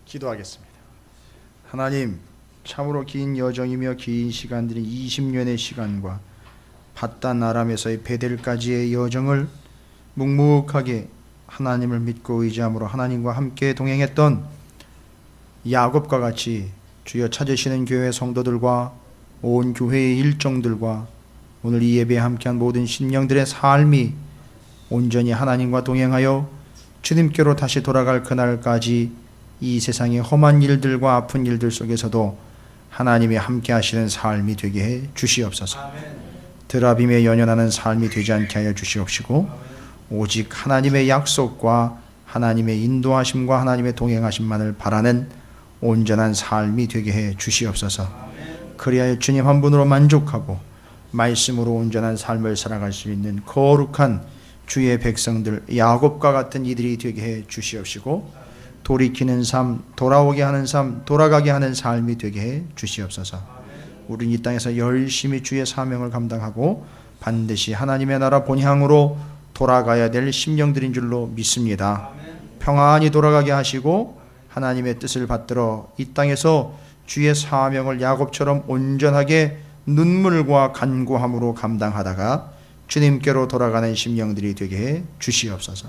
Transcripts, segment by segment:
기도하겠습니다. 하나님, 참으로 긴 여정이며 긴 시간들이 20년의 시간과 바단 아람에서의 베델까지의 여정을 묵묵하게 하나님을 믿고 의지함으로 하나님과 함께 동행했던 야곱과 같이 주여 찾으시는 교회 성도들과 온 교회의 일정들과 오늘 이 예배에 함께한 모든 심령들의 삶이 온전히 하나님과 동행하여 주님께로 다시 돌아갈 그날까지 이 세상의 험한 일들과 아픈 일들 속에서도 하나님이 함께 하시는 삶이 되게 해 주시옵소서. 드라빔에 연연하는 삶이 되지 않게 하여 주시옵시고 오직 하나님의 약속과 하나님의 인도하심과 하나님의 동행하심만을 바라는 온전한 삶이 되게 해 주시옵소서. 그리하여 주님 한 분으로 만족하고 말씀으로 온전한 삶을 살아갈 수 있는 거룩한 주의 백성들 야곱과 같은 이들이 되게 해 주시옵시고 돌이키는 삶, 돌아오게 하는 삶, 돌아가게 하는 삶이 되게 해 주시옵소서. 우리는 이 땅에서 열심히 주의 사명을 감당하고 반드시 하나님의 나라 본향으로 돌아가야 될 심령들인 줄로 믿습니다. 평안히 돌아가게 하시고 하나님의 뜻을 받들어 이 땅에서 주의 사명을 야곱처럼 온전하게 눈물과 간구함으로 감당하다가 주님께로 돌아가는 심령들이 되게 해 주시옵소서.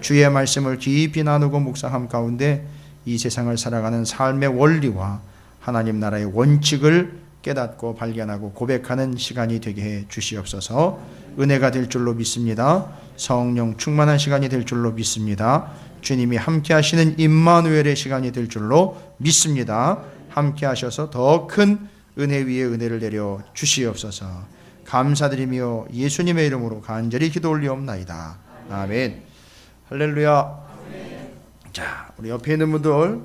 주의 말씀을 깊이 나누고 묵상함 가운데 이 세상을 살아가는 삶의 원리와 하나님 나라의 원칙을 깨닫고 발견하고 고백하는 시간이 되게 해 주시옵소서. 은혜가 될 줄로 믿습니다. 성령 충만한 시간이 될 줄로 믿습니다. 주님이 함께 하시는 임마누엘의 시간이 될 줄로 믿습니다. 함께 하셔서 더 큰 은혜 위에 은혜를 내려 주시옵소서. 감사드리며 예수님의 이름으로 간절히 기도 올리옵나이다. 아멘. 할렐루야. 자, 우리 옆에 있는 분들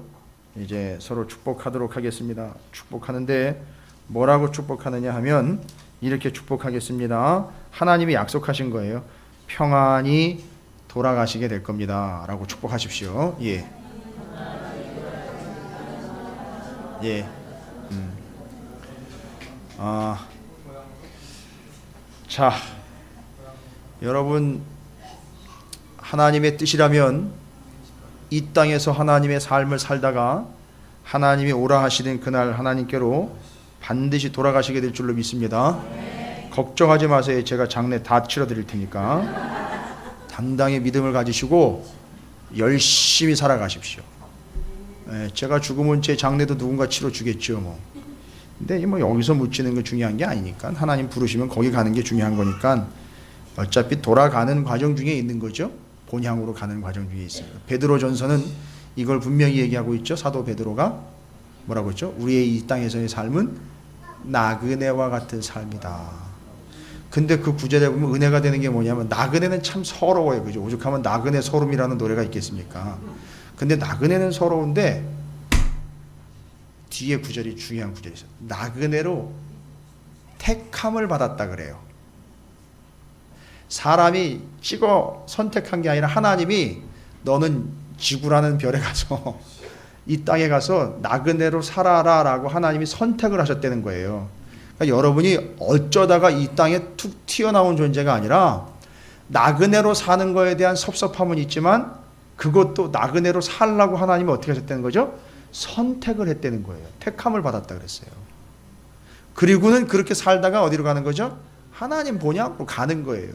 이제 서로 축복하도록 하겠습니다. 축복하는데 뭐라고 축복하느냐 하면 이렇게 축복하겠습니다. 하나님이 약속하신 거예요. 평안히 돌아가시게 될 겁니다 라고 축복하십시오. 예. 예. 자, 여러분 하나님의 뜻이라면 이 땅에서 하나님의 삶을 살다가 하나님이 오라 하시는 그날 하나님께로 반드시 돌아가시게 될 줄로 믿습니다. 걱정하지 마세요. 제가 장례 다 치러드릴 테니까 당당히 믿음을 가지시고 열심히 살아가십시오. 제가 죽으면 제 장례도 누군가 치러주겠죠 뭐. 근데 뭐 여기서 묻히는 게 중요한 게 아니니까 하나님 부르시면 거기 가는 게 중요한 거니까 어차피 돌아가는 과정 중에 있는 거죠. 본향으로 가는 과정 중에 있어요. 베드로전서는 이걸 분명히 얘기하고 있죠. 사도 베드로가 뭐라고 했죠? 우리의 이 땅에서의 삶은 나그네와 같은 삶이다. 근데 그 구절에 보면 은혜가 되는 게 뭐냐면 나그네는 참 서러워요. 그죠? 오죽하면 나그네 서름이라는 노래가 있겠습니까? 근데 나그네는 서러운데 뒤에 구절이 중요한 구절이 있어요. 나그네로 택함을 받았다 그래요. 사람이 찍어 선택한 게 아니라 하나님이 너는 지구라는 별에 가서 이 땅에 가서 나그네로 살아라 라고 하나님이 선택을 하셨다는 거예요. 그러니까 여러분이 어쩌다가 이 땅에 툭 튀어나온 존재가 아니라 나그네로 사는 거에 대한 섭섭함은 있지만 그것도 나그네로 살라고 하나님이 어떻게 하셨다는 거죠? 선택을 했다는 거예요. 택함을 받았다 그랬어요. 그리고는 그렇게 살다가 어디로 가는 거죠? 하나님 본향으로 가는 거예요.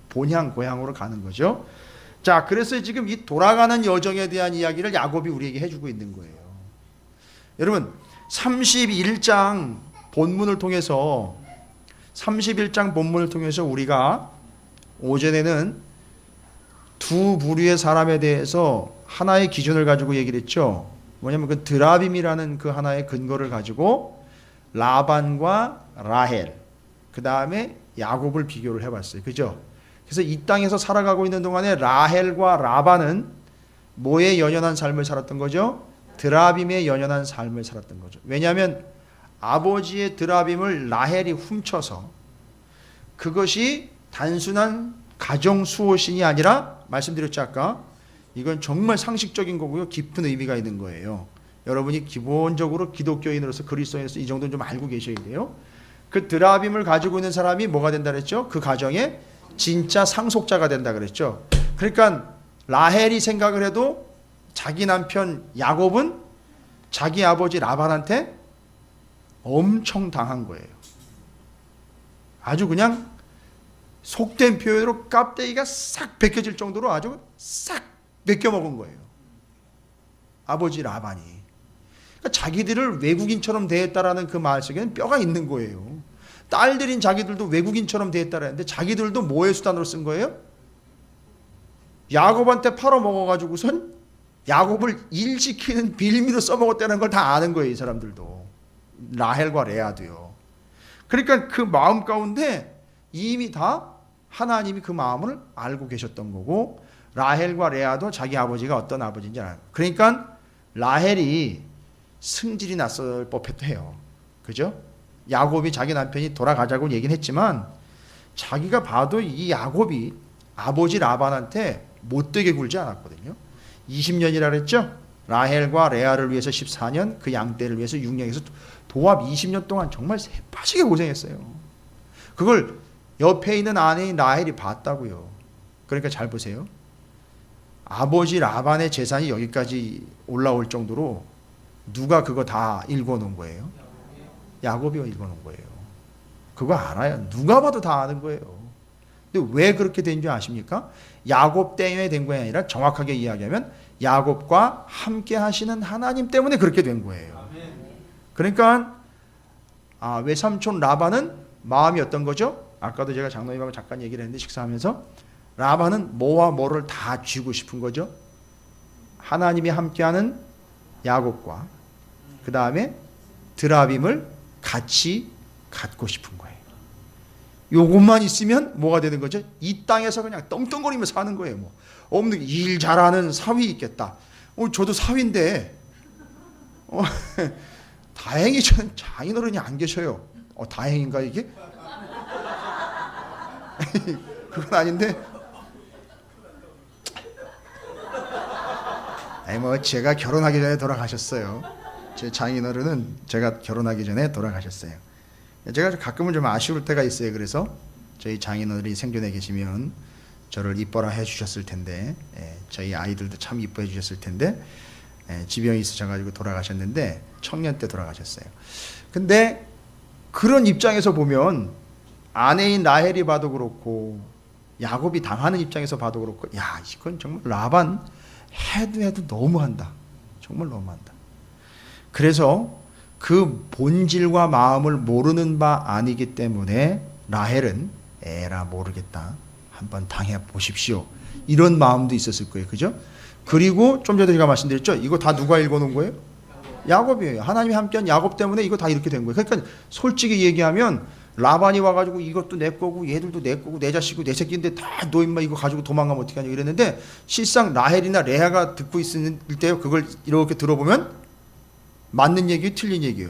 본향 고향으로 가는 거죠. 자, 그래서 지금 이 돌아가는 여정에 대한 이야기를 야곱이 우리에게 해주고 있는 거예요. 여러분 31장 본문을 통해서 우리가 오전에는 두 부류의 사람에 대해서 하나의 기준을 가지고 얘기를 했죠. 뭐냐면 그 드라빔이라는 그 하나의 근거를 가지고 라반과 라헬 그 다음에 야곱을 비교를 해봤어요. 그죠? 그래서 이 땅에서 살아가고 있는 동안에 라헬과 라반은 뭐에 연연한 삶을 살았던 거죠? 드라빔에 연연한 삶을 살았던 거죠. 왜냐하면 아버지의 드라빔을 라헬이 훔쳐서 그것이 단순한 가정 수호신이 아니라 말씀드렸죠 아까 이건 정말 상식적인 거고요. 깊은 의미가 있는 거예요. 여러분이 기본적으로 기독교인으로서 그리스도인으로서 이 정도는 좀 알고 계셔야 돼요. 그 드라빔을 가지고 있는 사람이 뭐가 된다 그랬죠? 그 가정에 진짜 상속자가 된다 그랬죠. 그러니까 라헬이 생각을 해도 자기 남편 야곱은 자기 아버지 라반한테 엄청 당한 거예요. 아주 그냥 속된 표현으로 껍데기가 싹 벗겨질 정도로 아주 싹 벗겨먹은 거예요. 아버지 라반이. 그러니까 자기들을 외국인처럼 대했다라는 그 말 속에는 뼈가 있는 거예요. 딸들인 자기들도 외국인처럼 대했다라는데 자기들도 뭐의 수단으로 쓴 거예요? 야곱한테 팔아먹어가지고선 야곱을 일시키는 빌미로 써먹었다는 걸 다 아는 거예요. 이 사람들도. 라헬과 레아도요. 그러니까 그 마음 가운데 이미 다 하나님이 그 마음을 알고 계셨던 거고, 라헬과 레아도 자기 아버지가 어떤 아버지인지 알아요. 그러니까 라헬이 승질이 났을 법해요. 그죠? 야곱이 자기 남편이 돌아가자고 얘기는 했지만 자기가 봐도 이 야곱이 아버지 라반한테 못되게 굴지 않았거든요. 20년이라 그랬죠? 라헬과 레아를 위해서 14년, 그 양떼를 위해서 6년에서 도합 20년 동안 정말 새빠지게 고생했어요. 그걸 옆에 있는 아내인 라헬이 봤다고요. 그러니까 잘 보세요. 아버지 라반의 재산이 여기까지 올라올 정도로 누가 그거 다 읽어놓은 거예요? 야곱이 읽어놓은 거예요. 그거 알아요. 누가 봐도 다 아는 거예요. 근데 왜 그렇게 된 줄 아십니까? 야곱 때문에 된 것이 아니라 정확하게 이야기하면 야곱과 함께 하시는 하나님 때문에 그렇게 된 거예요. 그러니까 외삼촌 라반은 마음이 어떤 거죠? 아까도 제가 장로님하고 잠깐 얘기를 했는데 식사하면서 라반은 뭐와 뭐를 다 쥐고 싶은 거죠. 하나님이 함께하는 야곱과 그 다음에 드라빔을 같이 갖고 싶은 거예요. 요것만 있으면 뭐가 되는 거죠? 이 땅에서 그냥 떵떵거리며 사는 거예요. 뭐 없는 일 잘하는 사위 있겠다. 저도 사위인데 다행히 저는 장인어른이 안 계셔요. 다행인가 이게? 그건 아닌데. 제가 결혼하기 전에 돌아가셨어요. 제 장인어른은 제가 결혼하기 전에 돌아가셨어요. 제가 가끔은 좀 아쉬울 때가 있어요. 그래서 저희 장인어른이 생존해 계시면 저를 이뻐라 해주셨을 텐데, 저희 아이들도 참 이뻐해 주셨을 텐데, 지병이 있으셔가지고 돌아가셨는데 청년 때 돌아가셨어요. 근데 그런 입장에서 보면 아내인 라헬이 봐도 그렇고 야곱이 당하는 입장에서 봐도 그렇고, 야 이건 정말 라반 해도 너무한다. 정말 너무한다. 그래서 그 본질과 마음을 모르는 바 아니기 때문에 라헬은 에라 모르겠다, 한번 당해 보십시오, 이런 마음도 있었을 거예요. 그죠? 그리고 좀 전에 제가 말씀드렸죠. 이거 다 누가 읽어놓은 거예요? 야곱이에요. 하나님이 함께한 야곱 때문에 이거 다 이렇게 된 거예요. 그러니까 솔직히 얘기하면 라반이 와가지고 이것도 내 거고 얘들도 내 거고 내 자식이고 내 새끼인데 다 너 임마 이거 가지고 도망가면 어떻게 하냐 이랬는데, 실상 라헬이나 레아가 듣고 있을 때 그걸 이렇게 들어보면 맞는 얘기예요, 틀린 얘기예요?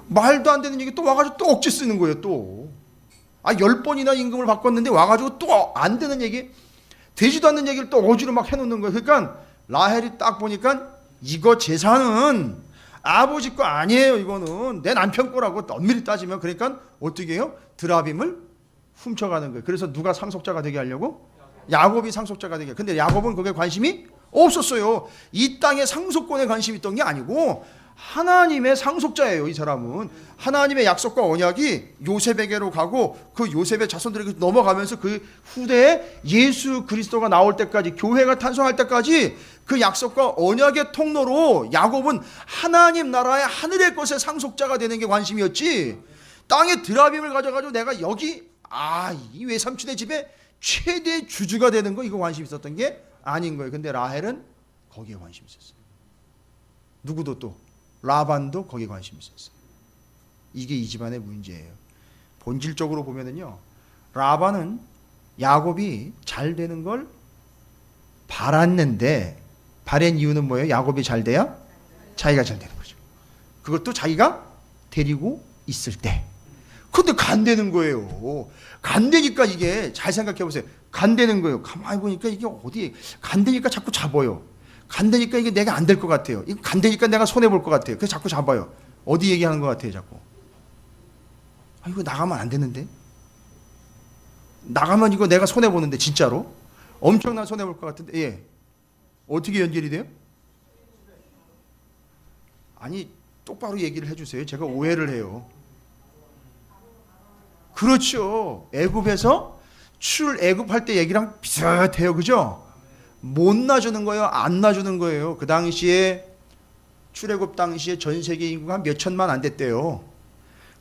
말도 안 되는 얘기 또 와가지고 또 억지 쓰는 거예요. 또 10번이나 임금을 바꿨는데 와가지고 또 안 되는 얘기, 되지도 않는 얘기를 또 어지로 막 해놓는 거예요. 그러니까 라헬이 딱 보니까 이거 재산은 아버지 거 아니에요. 이거는 내 남편 거라고 엄밀히 따지면. 그러니까 어떻게 해요? 드라빔을 훔쳐가는 거예요. 그래서 누가 상속자가 되게 하려고? 야곱이 상속자가 되게. 근데 야곱은 그게 관심이 없었어요. 이 땅의 상속권에 관심이 있던 게 아니고 하나님의 상속자예요. 이 사람은 하나님의 약속과 언약이 요셉에게로 가고 그 요셉의 자손들에게 넘어가면서 그 후대에 예수 그리스도가 나올 때까지, 교회가 탄생할 때까지 그 약속과 언약의 통로로 야곱은 하나님 나라의 하늘의 것의 상속자가 되는 게 관심이었지, 땅의 드라빔을 가져가지고 내가 여기 이 외삼촌의 집에 최대 주주가 되는 거, 이거 관심 있었던 게 아닌 거예요. 근데 라헬은 거기에 관심 있었어요. 누구도, 또 라반도 거기에 관심 있었어요. 이게 이 집안의 문제예요. 본질적으로 보면은요, 라반은 야곱이 잘 되는 걸 바랐는데, 바란 이유는 뭐예요? 야곱이 잘 돼야 자기가 잘 되는 거죠. 그것도 자기가 데리고 있을 때. 근데 간되는 거예요. 간되니까, 이게 잘 생각해 보세요. 간되는 거예요. 가만히 보니까 이게 어디 간되니까 자꾸 잡아요. 간되니까 이게 내가 안 될 것 같아요. 이거 간되니까 내가 손해 볼 것 같아요. 그래서 자꾸 잡아요. 어디 얘기하는 것 같아요, 자꾸. 이거 나가면 안 되는데. 나가면 이거 내가 손해 보는데, 진짜로 엄청난 손해 볼 것 같은데. 어떻게 연결이 돼요? 아니 똑바로 얘기를 해주세요. 제가 오해를 해요. 그렇죠. 애굽에서 출애굽할 때 얘기랑 비슷해요. 그죠? 못 놔주는 거예요? 안 놔주는 거예요? 그 당시에 출애굽 당시에 전 세계 인구가 한 몇 천만 안 됐대요.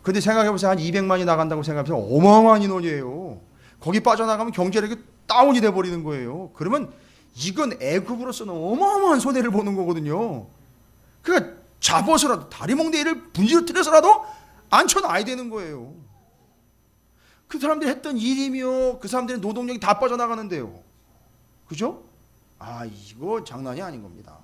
근데 생각해보세요. 한 200만이 나간다고 생각해보세요. 어마어마한 인원이에요. 거기 빠져나가면 경제력이 다운이 돼버리는 거예요. 그러면 이건 애굽으로서는 어마어마한 손해를 보는 거거든요. 그러니까 잡아서라도 다리 몽대 이를 분지러뜨려서라도 앉혀놔야 되는 거예요. 그 사람들이 했던 일이며 그 사람들의 노동력이 다 빠져나가는데요. 그죠? 이거 장난이 아닌 겁니다.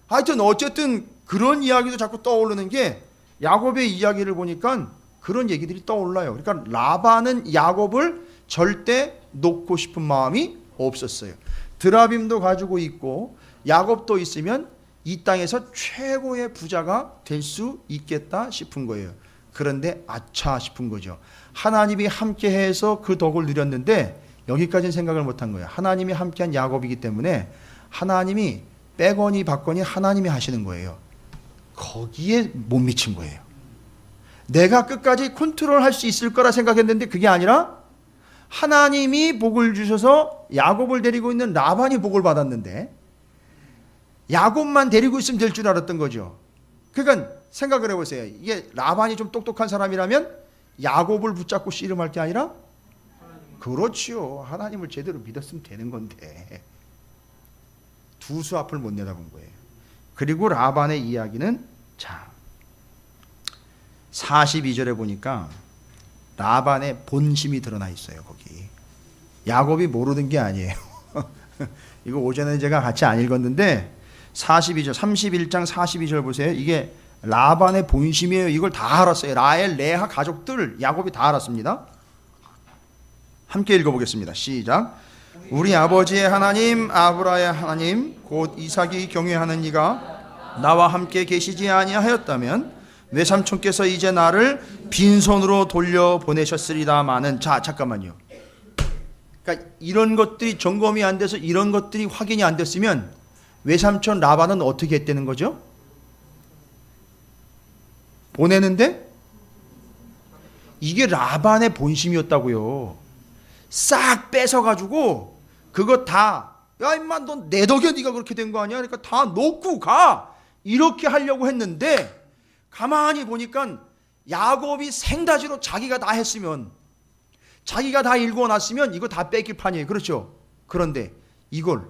하여튼 어쨌든 그런 이야기도 자꾸 떠오르는 게 야곱의 이야기를 보니까 그런 얘기들이 떠올라요. 그러니까 라반은 야곱을 절대 놓고 싶은 마음이 없었어요. 드라빔도 가지고 있고 야곱도 있으면 이 땅에서 최고의 부자가 될 수 있겠다 싶은 거예요. 그런데 아차 싶은 거죠. 하나님이 함께해서 그 덕을 누렸는데 여기까지는 생각을 못한 거예요. 하나님이 함께한 야곱이기 때문에 하나님이 빼거니 받거니 하나님이 하시는 거예요. 거기에 못 미친 거예요. 내가 끝까지 컨트롤할 수 있을 거라 생각했는데 그게 아니라 하나님이 복을 주셔서 야곱을 데리고 있는 라반이 복을 받았는데 야곱만 데리고 있으면 될 줄 알았던 거죠. 그러니까 생각을 해보세요. 이게 라반이 좀 똑똑한 사람이라면 야곱을 붙잡고 씨름할 게 아니라 그렇지요. 하나님을 제대로 믿었으면 되는 건데 두 수 앞을 못 내다본 거예요. 그리고 라반의 이야기는 42절에 보니까 라반의 본심이 드러나 있어요. 거기 야곱이 모르는 게 아니에요. 이거 오전에 제가 같이 안 읽었는데 42절 31장 42절 보세요. 이게 라반의 본심이에요. 이걸 다 알았어요. 라헬, 레아 가족들 야곱이 다 알았습니다. 함께 읽어보겠습니다. 시작. 우리 아버지의 하나님 아브라의 하나님 곧 이삭이 경외하는 이가 나와 함께 계시지 아니하였다면 외삼촌께서 이제 나를 빈손으로 돌려보내셨으리다마는 잠깐만요. 그러니까 이런 것들이 점검이 안 돼서 이런 것들이 확인이 안 됐으면 외삼촌 라반은 어떻게 했다는 거죠? 보내는데 이게 라반의 본심이었다고요. 싹 뺏어가지고 그거 다 야 임마 너 내 덕에 네가 그렇게 된 거 아니야? 그러니까 다 놓고 가 이렇게 하려고 했는데 가만히 보니까 야곱이 생다지로 자기가 다 했으면 자기가 다 일궈놨으면 이거 다 뺏길 판이에요. 그렇죠? 그런데 이걸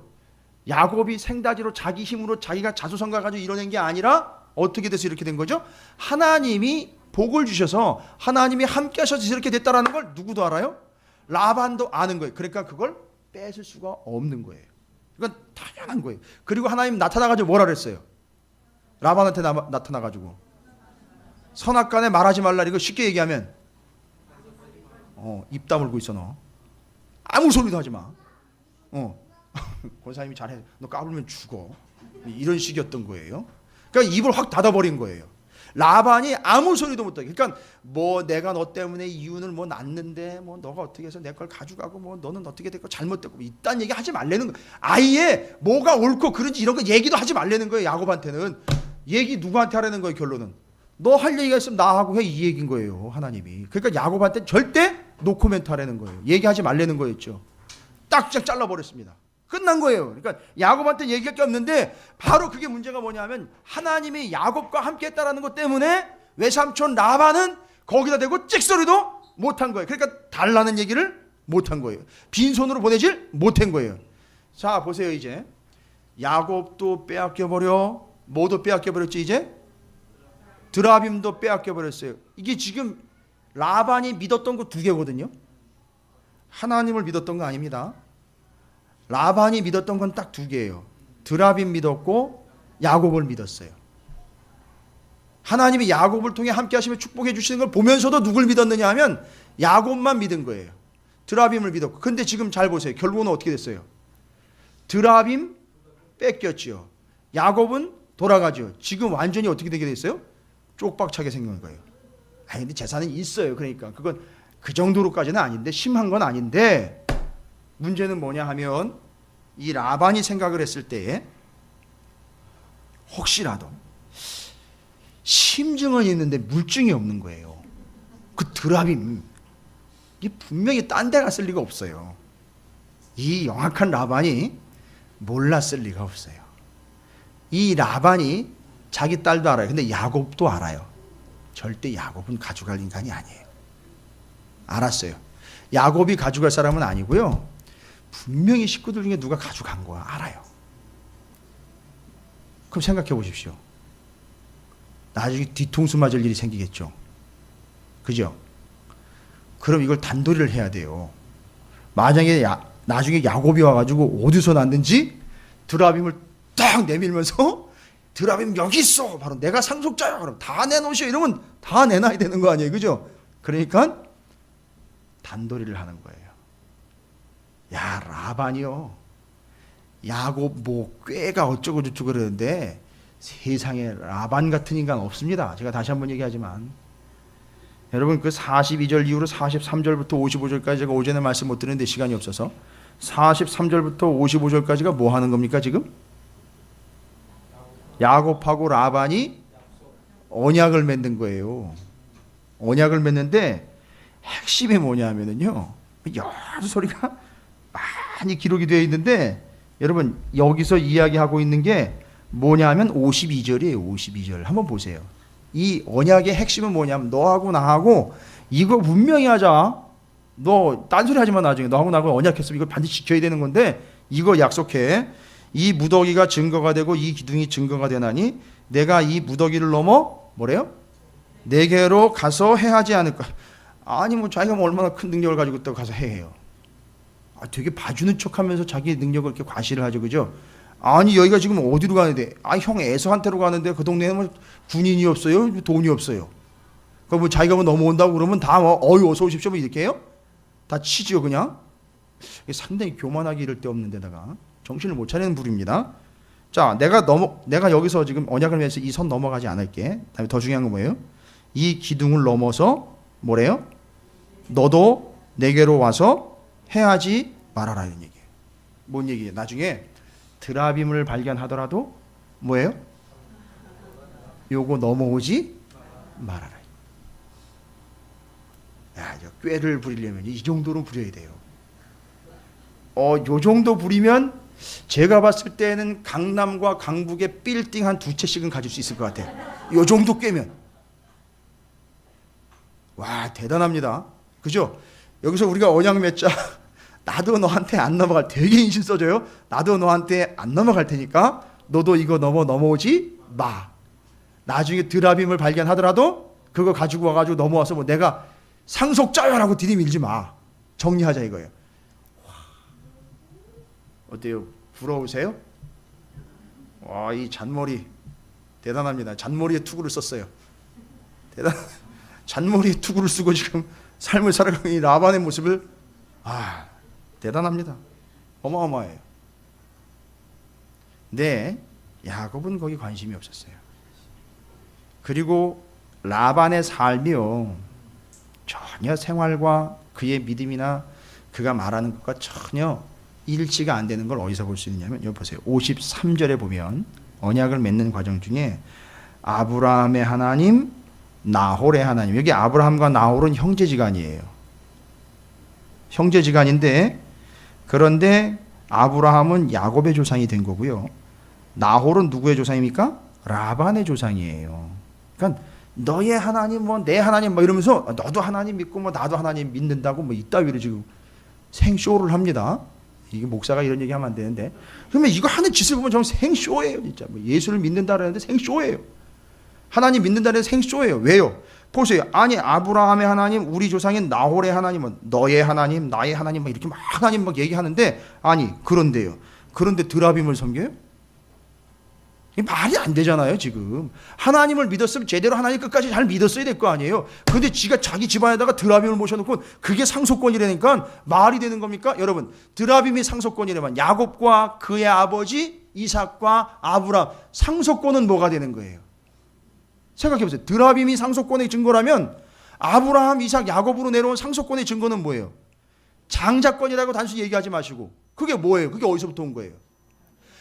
야곱이 생다지로 자기 힘으로 자기가 자수성가 가지고 이뤄낸 게 아니라 어떻게 돼서 이렇게 된 거죠? 하나님이 복을 주셔서 하나님이 함께 하셔서 이렇게 됐다라는 걸 누구도 알아요? 라반도 아는 거예요. 그러니까 그걸 뺏을 수가 없는 거예요. 이건 당연한 거예요. 그리고 하나님 나타나가지고 뭐라 그랬어요? 라반한테 나타나가지고 선악간에 말하지 말라. 이거 쉽게 얘기하면 입 다물고 있어 너. 아무 소리도 하지 마. 권사님이 잘해. 너 까불면 죽어. 이런 식이었던 거예요. 그러니까 입을 확 닫아버린 거예요. 라반이 아무 소리도 못하게. 그러니까 뭐 내가 너 때문에 이윤을 뭐 낳는데 뭐 너가 어떻게 해서 내 걸 가져가고 뭐 너는 어떻게 됐고 잘못됐고 이딴 얘기 하지 말라는 거예요. 아예 뭐가 옳고 그런지 이런 거 얘기도 하지 말라는 거예요. 야곱한테는. 얘기 누구한테 하라는 거예요. 결론은. 너 할 얘기가 있으면 나하고 해 이 얘기인 거예요. 하나님이. 그러니까 야곱한테 절대 노코멘트 하라는 거예요. 얘기하지 말라는 거였죠. 딱 잘라버렸습니다. 끝난 거예요. 그러니까 야곱한테 얘기할 게 없는데 바로 그게 문제가 뭐냐면 하나님이 야곱과 함께 했다라는 것 때문에 외삼촌 라반은 거기다 대고 찍소리도 못한 거예요. 그러니까 달라는 얘기를 못한 거예요. 빈손으로 보내질 못한 거예요. 자 보세요. 이제 야곱도 빼앗겨버려 뭐도 빼앗겨버렸지. 이제 드라빔도 빼앗겨버렸어요. 이게 지금 라반이 믿었던 거 두 개거든요. 하나님을 믿었던 거 아닙니다. 라반이 믿었던 건 딱 두 개예요. 드라빔 믿었고 야곱을 믿었어요. 하나님이 야곱을 통해 함께 하시며 축복해 주시는 걸 보면서도 누굴 믿었느냐 하면 야곱만 믿은 거예요. 드라빔을 믿었고. 근데 지금 잘 보세요. 결국은 어떻게 됐어요? 드라빔 뺏겼죠. 야곱은 돌아가죠. 지금 완전히 어떻게 되게 됐어요? 쪽박차게 생긴 거예요. 근데 재산은 있어요. 그러니까 그건 그 정도로까지는 아닌데 심한 건 아닌데 문제는 뭐냐 하면 이 라반이 생각을 했을 때에 혹시라도 심증은 있는데 물증이 없는 거예요. 그 드라빔, 이 분명히 딴 데 갔을 리가 없어요. 이 영악한 라반이 몰랐을 리가 없어요. 이 라반이 자기 딸도 알아요. 근데 야곱도 알아요. 절대 야곱은 가져갈 인간이 아니에요. 알았어요. 야곱이 가져갈 사람은 아니고요. 분명히 식구들 중에 누가 가져간 거야. 알아요. 그럼 생각해 보십시오. 나중에 뒤통수 맞을 일이 생기겠죠. 그죠? 그럼 이걸 단도리를 해야 돼요. 만약에 나중에 야곱이 와가지고 어디서 났는지 드라빔을 딱 내밀면서 드라빔 여기 있어. 바로 내가 상속자야. 그럼 다 내놓으셔. 이러면 다 내놔야 되는 거 아니에요. 그죠? 그러니까 단도리를 하는 거예요. 야, 라반이요. 야곱 뭐 꾀가 어쩌고 저쩌고 그러는데 세상에 라반 같은 인간 없습니다. 제가 다시 한번 얘기하지만 여러분 그 42절 이후로 43절부터 55절까지 제가 오전에 말씀 못 드렸는데 시간이 없어서 43절부터 55절까지가 뭐 하는 겁니까 지금? 야곱하고 라반이 언약을 맺는 거예요. 언약을 맺는데 핵심이 뭐냐면요. 여러 소리가 많이 기록이 되어 있는데 여러분 여기서 이야기하고 있는 게 뭐냐면 52절이에요. 52절 한번 보세요. 이 언약의 핵심은 뭐냐면 너하고 나하고 이거 분명히 하자. 너 딴소리 하지 마. 나중에 너하고 나하고 언약했으면 이걸 반드시 지켜야 되는 건데 이거 약속해. 이 무더기가 증거가 되고 이 기둥이 증거가 되나니 내가 이 무더기를 넘어 뭐래요? 내게로 가서 해하지 않을까. 아니 뭐 자기가 뭐 얼마나 큰 능력을 가지고 또 가서 해요. 되게 봐주는 척하면서 자기 능력을 이렇게 과시를 하죠, 그죠? 아니 여기가 지금 어디로 가는데? 형 애서한테로 가는데 그 동네에는 뭐 군인이 없어요, 돈이 없어요. 그 뭐 자기가 뭐 넘어온다고 그러면 다 뭐 어서 오십시오 뭐 이렇게 해요? 다 치지요 그냥. 상당히 교만하기 이를 데 없는 데다가 정신을 못 차리는 부류입니다. 자, 내가 여기서 지금 언약을 맺어서 이 선 넘어가지 않을게. 다음에 더 중요한 건 뭐예요? 이 기둥을 넘어서 뭐래요? 너도 내게로 와서 해하지 말아라 이런 얘기예요. 뭔 얘기예요? 나중에 드라빔을 발견하더라도 뭐예요? 요거 넘어오지 말아라. 야, 저 꾀를 부리려면 이 정도로 부려야 돼요. 요 정도 부리면 제가 봤을 때는 강남과 강북에 빌딩 한 2채씩은 가질 수 있을 것 같아요. 요 정도 꾀면. 와, 대단합니다. 그죠? 여기서 우리가 언약 맺자. 나도 너한테 안 넘어갈, 되게 인신 써줘요. 나도 너한테 안 넘어갈 테니까 너도 이거 넘어오지 마. 나중에 드라빔을 발견하더라도 그거 가지고 와가지고 넘어와서 뭐 내가 상속자야라고 들이밀지 마. 정리하자 이거예요. 와, 어때요? 부러우세요? 와, 이 잔머리 대단합니다. 잔머리에 투구를 썼어요. 잔머리에 투구를 쓰고 지금 삶을 살아가는 이 라반의 모습을 대단합니다. 어마어마해요. 근데 야곱은 거기 관심이 없었어요. 그리고 라반의 삶이요 전혀 생활과 그의 믿음이나 그가 말하는 것과 전혀 일치가 안 되는 걸 어디서 볼 수 있냐면 여기 보세요. 53절에 보면 언약을 맺는 과정 중에 아브라함의 하나님, 나홀의 하나님. 여기 아브라함과 나홀은 형제지간이에요. 형제지간인데 그런데 아브라함은 야곱의 조상이 된 거고요. 나홀은 누구의 조상입니까? 라반의 조상이에요. 그러니까 너의 하나님 뭐 내 하나님 뭐 이러면서 너도 하나님 믿고 뭐 나도 하나님 믿는다고 뭐 이따위로 지금 생쇼를 합니다. 이게 목사가 이런 얘기 하면 안 되는데 그러면 이거 하는 짓을 보면 정말 생쇼예요. 진짜 뭐 예수를 믿는다라는데 생쇼예요. 하나님 믿는다는 생쇼예요. 왜요? 보세요. 아니 아브라함의 하나님, 우리 조상인 나홀의 하나님은 너의 하나님, 나의 하나님 막 이렇게 막 하나님 막 얘기하는데 아니 그런데요. 그런데 드라빔을 섬겨요? 말이 안 되잖아요. 지금 하나님을 믿었으면 제대로 하나님 끝까지 잘 믿었어야 될 거 아니에요. 그런데 지가 자기 집안에다가 드라빔을 모셔놓고 그게 상속권이라니까 말이 되는 겁니까? 여러분 드라빔이 상속권이라면 야곱과 그의 아버지 이삭과 아브라함 상속권은 뭐가 되는 거예요? 생각해보세요. 드라빔이 상속권의 증거라면 아브라함, 이삭, 야곱으로 내려온 상속권의 증거는 뭐예요? 장자권이라고 단순히 얘기하지 마시고 그게 뭐예요? 그게 어디서부터 온 거예요?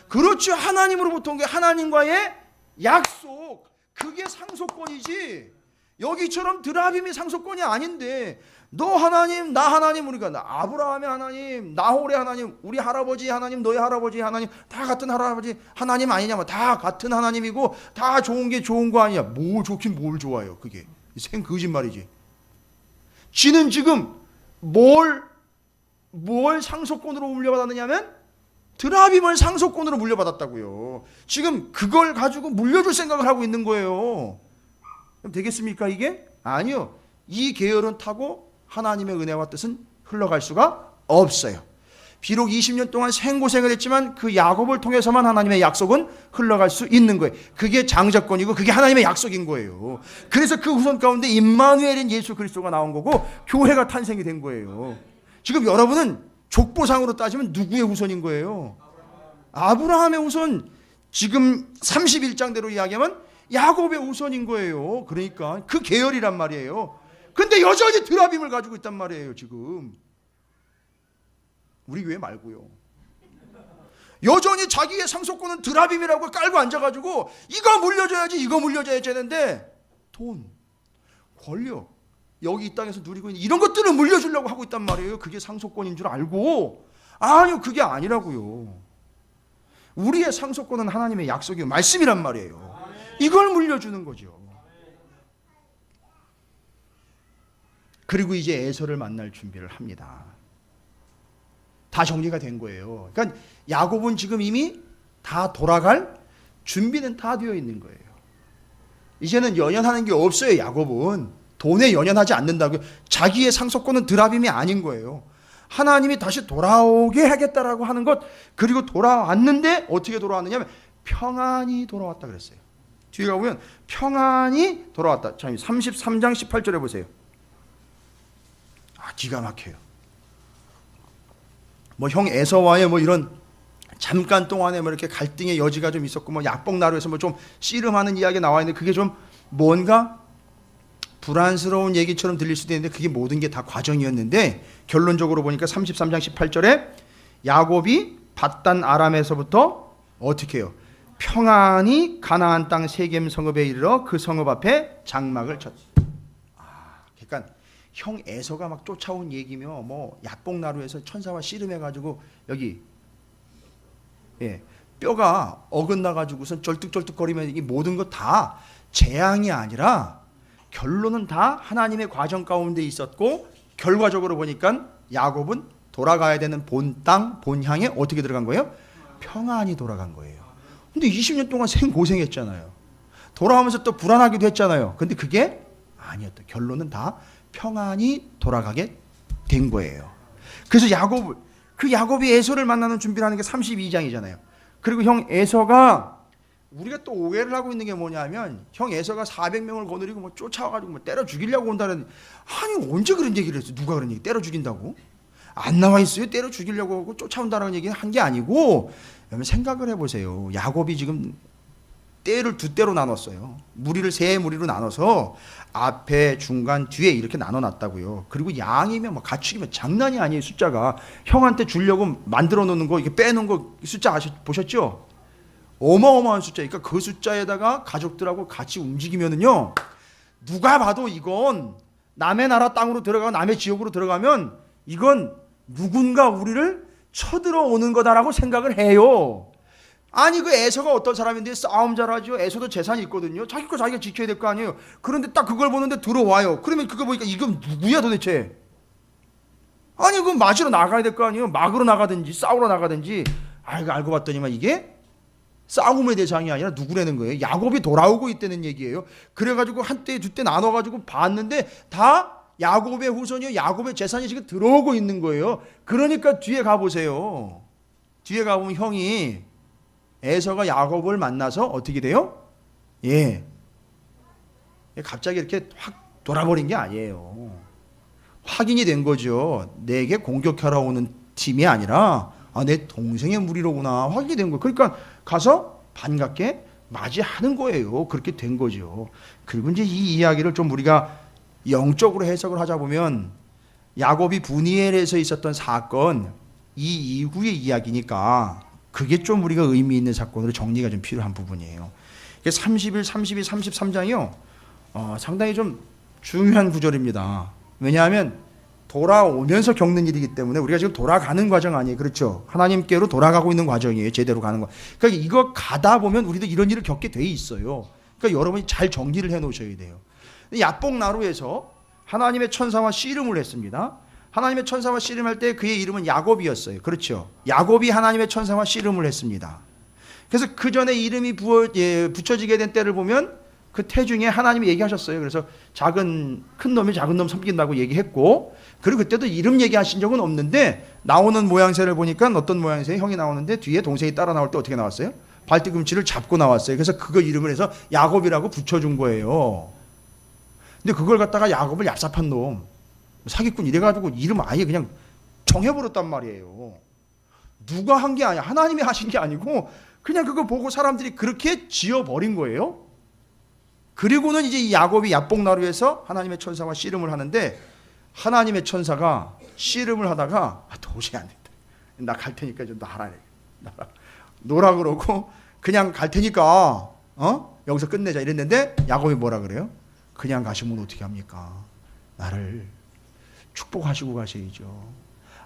그렇죠. 하나님으로부터 온 게 하나님과의 약속. 그게 상속권이지. 여기처럼 드라빔이 상속권이 아닌데, 너 하나님, 나 하나님, 우리가 아브라함의 하나님, 나홀의 하나님, 우리 할아버지 하나님, 너희 할아버지 하나님, 다 같은 할아버지 하나님 아니냐? 다 같은 하나님이고 다 좋은 게 좋은 거 아니야? 뭘 좋긴 뭘 좋아요? 그게 생 거짓말이지. 지는 지금 뭘 상속권으로 물려받았느냐면 드라빔을 상속권으로 물려받았다고요. 지금 그걸 가지고 물려줄 생각을 하고 있는 거예요. 그럼 되겠습니까 이게? 아니요. 이 계열은 타고 하나님의 은혜와 뜻은 흘러갈 수가 없어요. 비록 20년 동안 생고생을 했지만 그 야곱을 통해서만 하나님의 약속은 흘러갈 수 있는 거예요. 그게 장자권이고 그게 하나님의 약속인 거예요. 그래서 그 후손 가운데 임마누엘인 예수 그리스도가 나온 거고 교회가 탄생이 된 거예요. 지금 여러분은 족보상으로 따지면 누구의 후손인 거예요? 아브라함의 후손. 지금 31장대로 이야기하면 야곱의 후손인 거예요. 그러니까 그 계열이란 말이에요. 근데 여전히 드라빔을 가지고 있단 말이에요. 지금 우리 교회 말고요. 여전히 자기의 상속권은 드라빔이라고 깔고 앉아가지고 이거 물려줘야지, 이거 물려줘야지 하는데 돈, 권력, 여기 이 땅에서 누리고 있는 이런 것들을 물려주려고 하고 있단 말이에요. 그게 상속권인 줄 알고. 아니요, 그게 아니라고요. 우리의 상속권은 하나님의 약속이요, 말씀이란 말이에요. 이걸 물려주는 거죠. 그리고 이제 에서를 만날 준비를 합니다. 다 정리가 된 거예요. 그러니까 야곱은 지금 이미 다 돌아갈 준비는 다 되어 있는 거예요. 이제는 연연하는 게 없어요. 야곱은 돈에 연연하지 않는다고요. 자기의 상속권은 드라빔이 아닌 거예요. 하나님이 다시 돌아오게 하겠다라고 하는 것, 그리고 돌아왔는데 어떻게 돌아왔느냐면 평안히 돌아왔다 그랬어요. 뒤에 가보면 평안히 돌아왔다. 자, 33장 18절에 보세요. 기가 막혀요. 뭐 형 에서와의 뭐 이런 잠깐 동안에 뭐 이렇게 갈등의 여지가 좀 있었고 뭐 약복나루에서 뭐 좀 씨름하는 이야기 나와 있는데 그게 좀 뭔가 불안스러운 얘기처럼 들릴 수도 있는데 그게 모든 게 다 과정이었는데 결론적으로 보니까 33장 18절에 야곱이 밧단 아람에서부터 어떻게 해요? 평안히 가나안 땅 세겜 성읍에 이르러 그 성읍 앞에 장막을 쳤다. 그러니까 형 에서가 막 쫓아온 얘기며 뭐 약복나루에서 천사와 씨름해가지고 여기 뼈가 어긋나가지고선 쩔뚝쩔뚝거리면 이게 모든 것 다 재앙이 아니라 결론은 다 하나님의 과정 가운데 있었고 결과적으로 보니까 야곱은 돌아가야 되는 본 땅, 본 향에 어떻게 들어간 거예요? 평안히 돌아간 거예요. 근데 20년 동안 생고생했잖아요. 돌아오면서 또 불안하기도 했잖아요. 근데 그게 아니었다. 결론은 다 평안히 돌아가게 된 거예요. 그래서 야곱이 에서를 만나는 준비를 하는 게 32장이잖아요. 그리고 형 에서가 우리가 또 오해를 하고 있는 게 뭐냐면 형 에서가 400명을 거느리고 뭐 쫓아와가지고 뭐 때려 죽이려고 온다는, 아니 언제 그런 얘기를 했어? 누가 그런 얘기? 때려 죽인다고? 안 나와 있어요. 때려 죽이려고 하고 쫓아온다는 얘기는 한 게 아니고, 여러분 생각을 해보세요. 야곱이 지금 떼를 두 떼로 나눴어요. 무리를 세 무리로 나눠서 앞에 중간 뒤에 이렇게 나눠놨다고요. 그리고 양이면 뭐 가축이면 장난이 아니에요. 숫자가 형한테 주려고 만들어 놓는 거 이렇게 빼놓은 거 숫자 보셨죠? 어마어마한 숫자. 그러니까 그 숫자에다가 가족들하고 같이 움직이면은요, 누가 봐도 이건 남의 나라 땅으로 들어가고 남의 지역으로 들어가면 이건 누군가 우리를 쳐들어오는 거다라고 생각을 해요. 아니 그 에서가 어떤 사람인데 싸움 잘하죠. 에서도 재산이 있거든요. 자기 거 자기가 지켜야 될 거 아니에요. 그런데 딱 그걸 보는데 들어와요. 그러면 그거 보니까 이건 누구야 도대체? 아니 그건 맞으러 나가야 될 거 아니에요. 막으로 나가든지 싸우러 나가든지. 알고 봤더니만 이게 싸움의 대상이 아니라 누구라는 거예요? 야곱이 돌아오고 있다는 얘기예요. 그래가지고 한때 두때 나눠가지고 봤는데 다 야곱의 후손이요, 야곱의 재산이 지금 들어오고 있는 거예요. 그러니까 뒤에 가보세요. 뒤에 가보면 형이 에서가 야곱을 만나서 어떻게 돼요? 갑자기 이렇게 확 돌아버린 게 아니에요. 확인이 된 거죠. 내게 공격하러 오는 팀이 아니라 내 동생의 무리로구나 확인이 된 거예요. 그러니까 가서 반갑게 맞이하는 거예요. 그렇게 된 거죠. 그리고 이제 이 이야기를 좀 우리가 영적으로 해석을 하자 보면 야곱이 브니엘에서 있었던 사건, 이 이후의 이야기니까 그게 좀 우리가 의미 있는 사건으로 정리가 좀 필요한 부분이에요. 31, 32, 33장이요. 상당히 좀 중요한 구절입니다. 왜냐하면 돌아오면서 겪는 일이기 때문에 우리가 지금 돌아가는 과정 아니에요. 그렇죠? 하나님께로 돌아가고 있는 과정이에요. 제대로 가는 거. 그러니까 이거 가다 보면 우리도 이런 일을 겪게 돼 있어요. 그러니까 여러분이 잘 정리를 해 놓으셔야 돼요. 야복 나루에서 하나님의 천사와 씨름을 했습니다. 하나님의 천사와 씨름할 때 그의 이름은 야곱이었어요. 그렇죠? 야곱이 하나님의 천사와 씨름을 했습니다. 그래서 그 전에 이름이 붙여지게 된 때를 보면 그 태중에 하나님이 얘기하셨어요. 그래서 큰 놈이 작은 놈 섬긴다고 얘기했고, 그리고 그때도 이름 얘기하신 적은 없는데 나오는 모양새를 보니까 어떤 모양새 형이 나오는데 뒤에 동생이 따라 나올 때 어떻게 나왔어요? 발뒤꿈치를 잡고 나왔어요. 그래서 그거 이름을 해서 야곱이라고 붙여준 거예요. 근데 그걸 갖다가 야곱을 얍삽한 놈, 사기꾼 이래가지고 이름 아예 그냥 정해버렸단 말이에요. 누가 한 게 아니야. 하나님이 하신 게 아니고 그냥 그거 보고 사람들이 그렇게 지어버린 거예요. 그리고는 이제 이 야곱이 야복나루에서 하나님의 천사와 씨름을 하는데, 하나님의 천사가 씨름을 하다가 도저히 안 된다. 나 갈 테니까 좀 놔라. 놓으라 그러고 그냥 갈 테니까 여기서 끝내자 이랬는데 야곱이 뭐라 그래요? 그냥 가시면 어떻게 합니까? 나를 축복하시고 가셔야죠.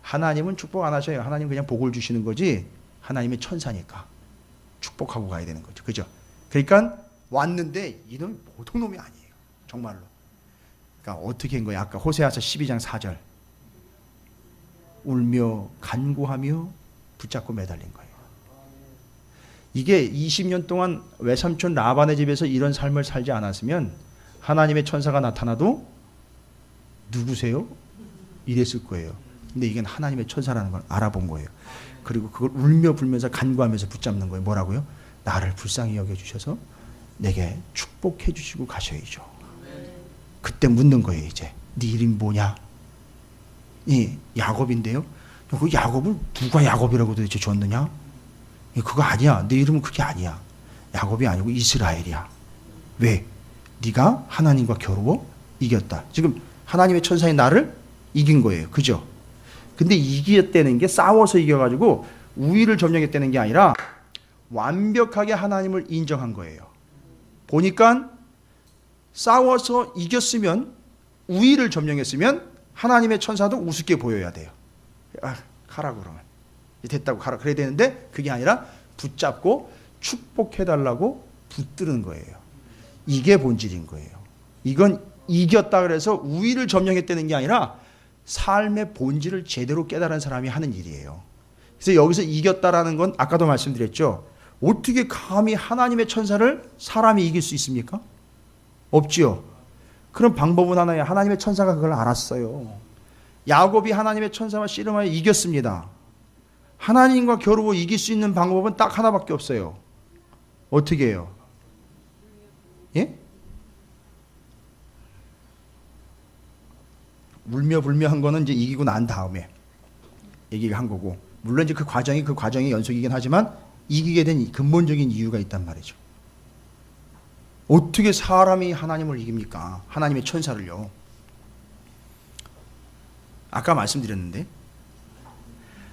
하나님은 축복 안 하셔요. 하나님 그냥 복을 주시는 거지 하나님의 천사니까 축복하고 가야 되는 거죠. 그죠? 그러니까 왔는데 이놈이 보통 놈이 아니에요. 정말로. 그러니까 어떻게 한 거예요? 아까 호세아서 12장 4절. 울며 간구하며 붙잡고 매달린 거예요. 이게 20년 동안 외삼촌 라반의 집에서 이런 삶을 살지 않았으면 하나님의 천사가 나타나도 누구세요? 이랬을 거예요. 근데 이건 하나님의 천사라는 걸 알아본 거예요. 그리고 그걸 울며 불면서 간구하면서 붙잡는 거예요. 뭐라고요? 나를 불쌍히 여겨주셔서 내게 축복해 주시고 가셔야죠. 그때 묻는 거예요. 이제 네 이름이 뭐냐? 야곱인데요. 그 야곱을 누가 야곱이라고 도대체 줬느냐? 그거 아니야. 네 이름은 그게 아니야. 야곱이 아니고 이스라엘이야. 왜? 네가 하나님과 겨루어 이겼다. 지금 하나님의 천사인 나를 이긴 거예요. 그죠? 근데 이겼다는 게 싸워서 이겨가지고 우위를 점령했다는 게 아니라 완벽하게 하나님을 인정한 거예요. 보니까 싸워서 이겼으면, 우위를 점령했으면 하나님의 천사도 우습게 보여야 돼요. 가라 그러면. 됐다고 가라 그래야 되는데 그게 아니라 붙잡고 축복해달라고 붙드는 거예요. 이게 본질인 거예요. 이건 이겼다 그래서 우위를 점령했다는 게 아니라 삶의 본질을 제대로 깨달은 사람이 하는 일이에요. 그래서 여기서 이겼다라는 건 아까도 말씀드렸죠. 어떻게 감히 하나님의 천사를 사람이 이길 수 있습니까? 없지요. 그런 방법은 하나예요. 하나님의 천사가 그걸 알았어요. 야곱이 하나님의 천사와 씨름하여 이겼습니다. 하나님과 겨루어 이길 수 있는 방법은 딱 하나밖에 없어요. 어떻게 해요? 예? 울며 불며 한 거는 이제 이기고 난 다음에 얘기를 한 거고, 물론 이제 그 과정이 연속이긴 하지만 이기게 된 근본적인 이유가 있단 말이죠. 어떻게 사람이 하나님을 이깁니까? 하나님의 천사를요. 아까 말씀드렸는데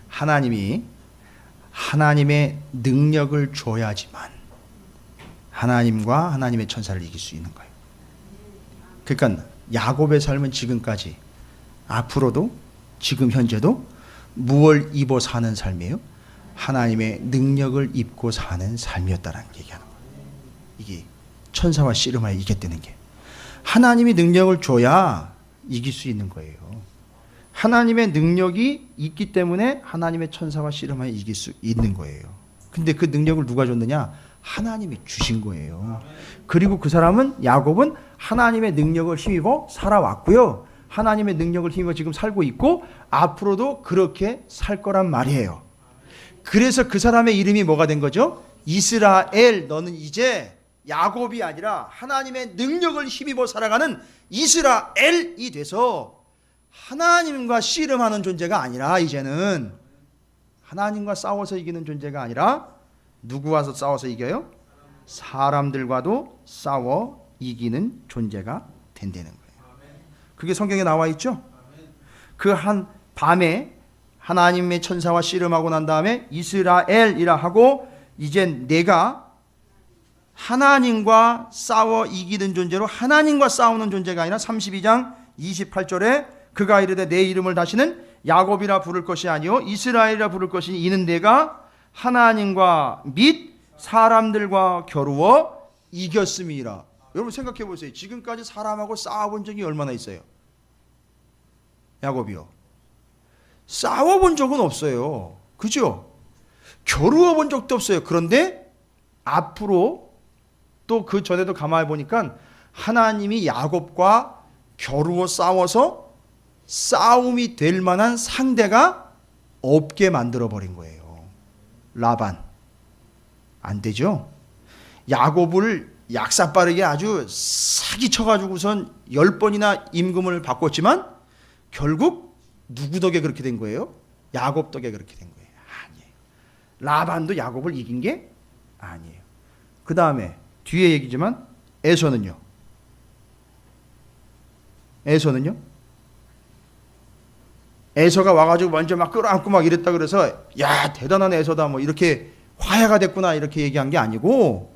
하나님이 하나님의 능력을 줘야지만 하나님과 하나님의 천사를 이길 수 있는 거예요. 그러니까 야곱의 삶은 지금까지, 앞으로도, 지금 현재도 무엇을 입어 사는 삶이에요? 하나님의 능력을 입고 사는 삶이었다는 얘기하는 거예요. 이게 천사와 씨름하여 이겼다는 게, 하나님이 능력을 줘야 이길 수 있는 거예요. 하나님의 능력이 있기 때문에 하나님의 천사와 씨름하여 이길 수 있는 거예요. 근데 그 능력을 누가 줬느냐? 하나님이 주신 거예요. 그리고 그 사람은, 야곱은 하나님의 능력을 힘입어 살아왔고요. 하나님의 능력을 힘입어 지금 살고 있고 앞으로도 그렇게 살 거란 말이에요. 그래서 그 사람의 이름이 뭐가 된 거죠? 이스라엘. 너는 이제 야곱이 아니라 하나님의 능력을 힘입어 살아가는 이스라엘이 돼서 하나님과 씨름하는 존재가 아니라, 이제는 하나님과 싸워서 이기는 존재가 아니라 누구와 싸워서 이겨요? 사람들과도 싸워 이기는 존재가 된다는 거예요. 그게 성경에 나와 있죠? 그 한 밤에 하나님의 천사와 씨름하고 난 다음에 이스라엘이라 하고, 이젠 내가 하나님과 싸워 이기는 존재로 하나님과 싸우는 존재가 아니라 32장 28절에 그가 이르되 내 이름을 다시는 야곱이라 부를 것이 아니요 이스라엘이라 부를 것이니 이는 내가 하나님과 및 사람들과 겨루어 이겼음이라. 여러분 생각해 보세요. 지금까지 사람하고 싸워본 적이 얼마나 있어요? 야곱이요. 싸워본 적은 없어요. 그죠? 겨루어 본 적도 없어요. 그런데 앞으로 또 그 전에도 가만히 보니까 하나님이 야곱과 겨루어 싸워서 싸움이 될 만한 상대가 없게 만들어 버린 거예요. 라반. 안 되죠? 야곱을 약사빠르게 아주 사기쳐가지고선 10번이나 임금을 바꿨지만 결국 누구 덕에 그렇게 된 거예요? 야곱 덕에 그렇게 된 거예요. 아니에요. 라반도 야곱을 이긴 게 아니에요. 그 다음에 뒤에 얘기지만 에서는요. 에서가 와가지고 먼저 막 끌어안고 막 이랬다 그래서 야 대단한 에서다 뭐 이렇게 화해가 됐구나 이렇게 얘기한 게 아니고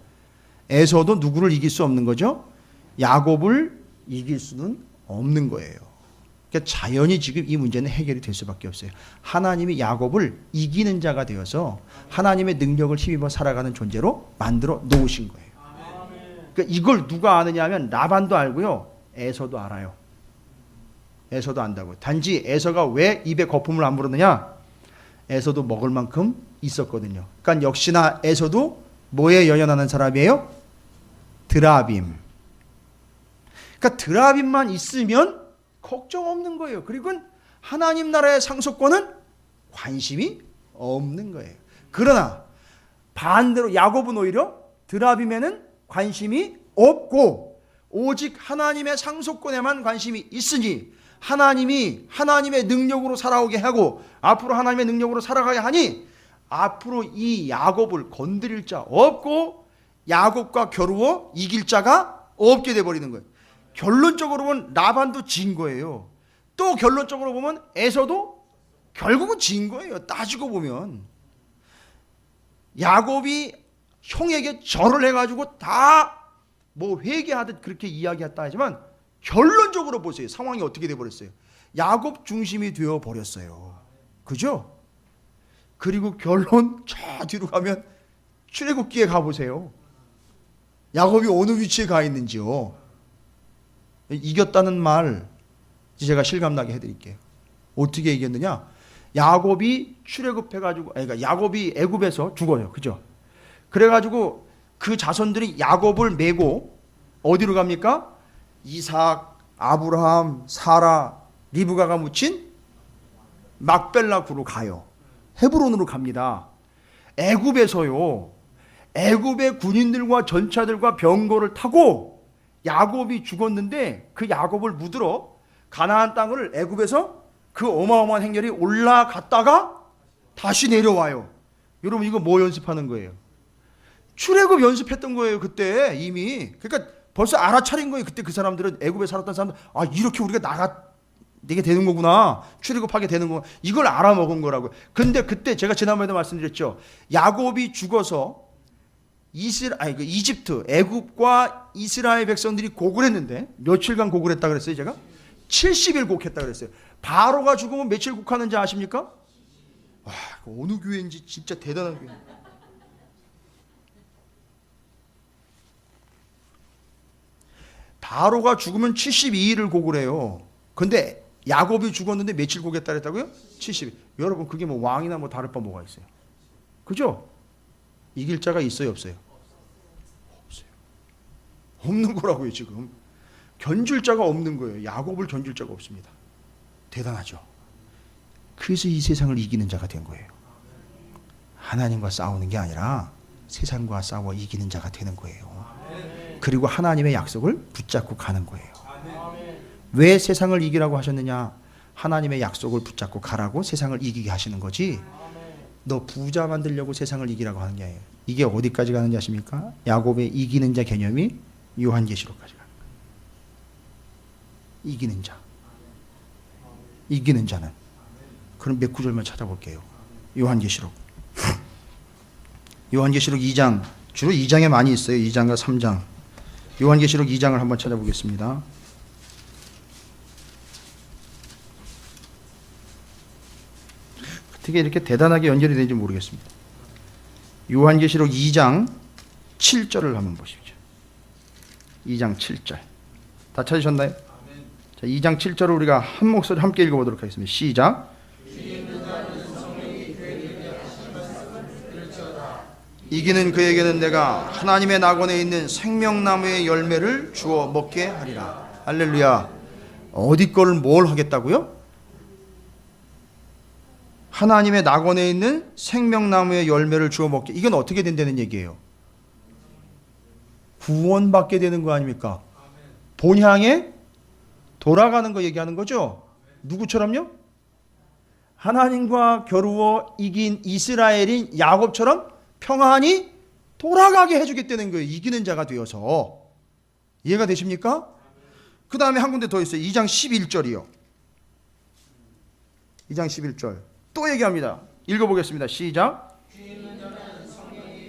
에서도 누구를 이길 수 없는 거죠? 야곱을 이길 수는 없는 거예요. 그러니까 자연히 지금 이 문제는 해결이 될 수밖에 없어요. 하나님이 야곱을 이기는 자가 되어서 하나님의 능력을 힘입어 살아가는 존재로 만들어 놓으신 거예요. 그러니까 이걸 누가 아느냐 하면 라반도 알고요. 에서도 알아요. 에서도 안다고요. 단지 에서가 왜 입에 거품을 안 부르느냐? 에서도 먹을 만큼 있었거든요. 그러니까 역시나 에서도 뭐에 연연하는 사람이에요? 드라빔. 그러니까 드라빔만 있으면 걱정 없는 거예요. 그리고 하나님 나라의 상속권은 관심이 없는 거예요. 그러나 반대로 야곱은 오히려 드라빔에는 관심이 없고 오직 하나님의 상속권에만 관심이 있으니 하나님이 하나님의 능력으로 살아오게 하고 앞으로 하나님의 능력으로 살아가게 하니 앞으로 이 야곱을 건드릴 자 없고 야곱과 겨루어 이길 자가 없게 돼버리는 거예요. 결론적으로 보면 라반도 진 거예요. 또 결론적으로 보면 에서도 결국은 진 거예요. 따지고 보면 야곱이 형에게 절을 해가지고 다 뭐 회개하듯 그렇게 이야기했다 하지만 결론적으로 보세요. 상황이 어떻게 돼버렸어요? 야곱 중심이 되어버렸어요. 그죠? 그리고 결론 저 뒤로 가면 출애굽기에 가보세요. 야곱이 어느 위치에 가 있는지요. 이겼다는 말 제가 실감나게 해드릴게요. 어떻게 이겼느냐? 야곱이 출애굽해가지고 그러니까 야곱이 애굽에서 죽어요. 그죠? 그래가지고 그 자손들이 야곱을 메고 어디로 갑니까? 이삭, 아브라함, 사라, 리브가가 묻힌 막벨라구로 가요. 헤브론으로 갑니다. 애굽에서요. 애굽의 군인들과 전차들과 병거를 타고 야곱이 죽었는데 그 야곱을 묻으러 가나안 땅을 애굽에서 그 어마어마한 행렬이 올라갔다가 다시 내려와요. 여러분 이거 뭐 연습하는 거예요? 출애굽 연습했던 거예요. 그때 이미. 그러니까 벌써 알아차린 거예요. 그때 그 사람들은 애굽에 살았던 사람들 아 이렇게 우리가 나게 되는 거구나. 출애굽하게 되는 거구나. 이걸 알아먹은 거라고요. 근데 그때 제가 지난번에도 말씀드렸죠. 야곱이 죽어서 이집트, 애굽과 이스라엘 백성들이 곡을했는데 며칠간 곡을했다 그랬어요. 제가 70일 곡했다 그랬어요. 바로가 죽으면 며칠 곡하는지 아십니까? 와, 어느 교회인지 진짜 대단한 교회. 바로가 죽으면 72일을 곡을 해요. 근데 야곱이 죽었는데 며칠 곡했다 그랬다고요? 70일. 여러분 그게 뭐 왕이나 뭐 다를 바 뭐가 있어요? 그죠? 이길 자가 있어요, 없어요? 없어요. 없는 거라고요, 지금. 견줄 자가 없는 거예요. 야곱을 견줄 자가 없습니다. 대단하죠. 그래서 이 세상을 이기는 자가 된 거예요. 하나님과 싸우는 게 아니라 세상과 싸워 이기는 자가 되는 거예요. 그리고 하나님의 약속을 붙잡고 가는 거예요. 왜 세상을 이기라고 하셨느냐? 하나님의 약속을 붙잡고 가라고 세상을 이기게 하시는 거지. 너 부자 만들려고 세상을 이기라고 하는 게 아니에요. 이게 어디까지 가는지 아십니까? 야곱의 이기는 자 개념이 요한계시록까지 가는 거예요. 이기는 자. 이기는 자는. 그럼 몇 구절만 찾아볼게요. 요한계시록 2장 주로 2장에 많이 있어요. 2장과 3장. 요한계시록 2장을 한번 찾아보겠습니다. 어떻게 이렇게 대단하게 연결이 되는지 모르겠습니다. 요한계시록 2장 7절을 한번 보십시오. 2장 7절. 다 찾으셨나요? 자, 2장 7절을 우리가 한 목소리 함께 읽어보도록 하겠습니다. 시작. 이기는 그에게는 내가 하나님의 낙원에 있는 생명나무의 열매를 주어 먹게 하리라. 할렐루야. 어디 걸 뭘 하겠다고요? 하나님의 낙원에 있는 생명나무의 열매를 주어 먹게. 이건 어떻게 된다는 얘기예요? 구원받게 되는 거 아닙니까? 본향에 돌아가는 거 얘기하는 거죠. 누구처럼요? 하나님과 겨루어 이긴 이스라엘인 야곱처럼 평안히 돌아가게 해주겠다는 거예요. 이기는 자가 되어서. 이해가 되십니까? 그 다음에 한 군데 더 있어요. 2장 11절이요. 2장 11절 또 얘기합니다. 읽어보겠습니다. 시작.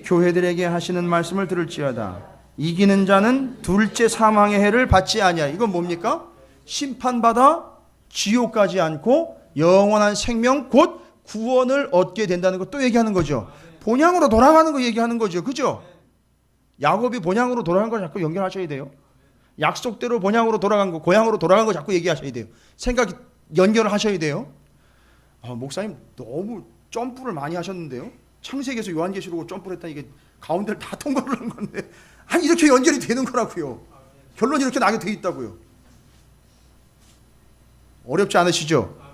교회들에게 하시는 말씀을 들을지어다. 이기는 자는 둘째 사망의 해를 받지 아니하리. 이건 뭡니까? 심판받아 지옥 가지 않고 영원한 생명 곧 구원을 얻게 된다는 것 또 얘기하는 거죠. 본향으로 돌아가는 거 얘기하는 거죠. 그죠? 야곱이 본향으로 돌아간 걸 자꾸 연결하셔야 돼요. 약속대로 본향으로 돌아간 거, 고향으로 돌아간 거 자꾸 얘기하셔야 돼요. 생각 연결을 하셔야 돼요. 목사님 너무 점프를 많이 하셨는데요. 창세기에서 요한계시록으로 점프를 했다. 이게 가운데를 다 통과를 한 건데 아니 이렇게 연결이 되는 거라고요. 결론이 이렇게 나게 돼 있다고요. 어렵지 않으시죠?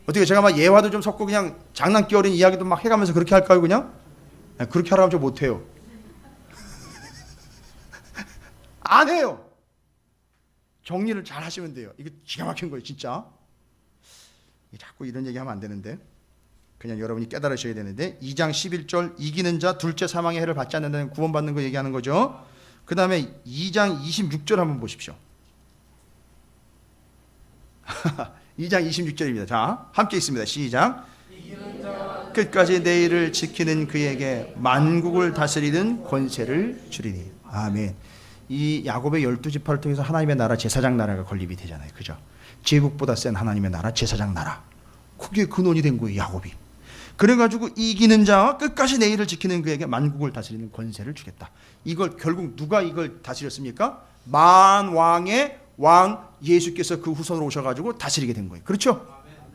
어떻게 제가 막 예화도 좀 섞고 그냥 장난기 어린 이야기도 막 해가면서 그렇게 할까요? 그냥? 그렇게 하라면 저 못해요. 안 해요. 정리를 잘 하시면 돼요. 이게 기가 막힌 거예요 진짜. 자꾸 이런 얘기하면 안 되는데 그냥 여러분이 깨달으셔야 되는데 2장 11절 이기는 자 둘째 사망의 해를 받지 않는다는 구원받는 거 얘기하는 거죠. 그 다음에 2장 26절 한번 보십시오. 2장 26절입니다. 자, 함께 있습니다. 시작. 끝까지 내 일을 지키는 그에게 만국을 다스리는 권세를 주리니. 아멘. 이 야곱의 12지파를 통해서 하나님의 나라 제사장 나라가 건립이 되잖아요. 그죠? 제국보다 센 하나님의 나라 제사장 나라. 그게 근원이 된 거예요. 야곱이. 그래가지고 이기는 자와 끝까지 내 일을 지키는 그에게 만국을 다스리는 권세를 주겠다. 이걸 결국 누가 이걸 다스렸습니까? 만왕의 왕 예수께서 그 후손으로 오셔가지고 다스리게 된 거예요. 그렇죠?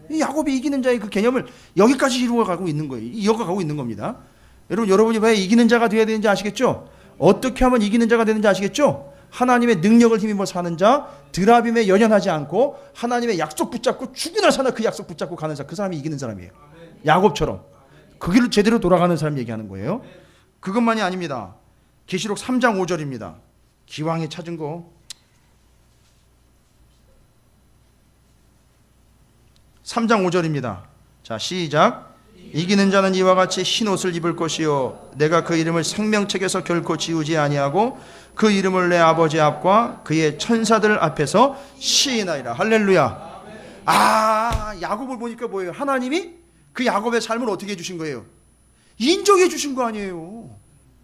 이 야곱이 이기는 자의 그 개념을 여기까지 이루어가고 있는 거예요. 이어가고 있는 겁니다. 여러분이 왜 이기는 자가 되어야 되는지 아시겠죠? 어떻게 하면 이기는 자가 되는지 아시겠죠? 하나님의 능력을 힘입어 사는 자, 드라빔에 연연하지 않고 하나님의 약속 붙잡고 죽으나 사나 그 약속 붙잡고 가는 자, 그 사람이 이기는 사람이에요. 야곱처럼 그 길을 제대로 돌아가는 사람 얘기하는 거예요. 그것만이 아닙니다. 계시록 3장 5절입니다. 기왕에 찾은 거 3장 5절입니다. 자, 시작. 이기는 자는 이와 같이 흰 옷을 입을 것이요 내가 그 이름을 생명책에서 결코 지우지 아니하고 그 이름을 내 아버지 앞과 그의 천사들 앞에서 시인하리라. 할렐루야. 야곱을 보니까 뭐예요? 하나님이 그 야곱의 삶을 어떻게 해주신 거예요? 인정해 주신 거 아니에요.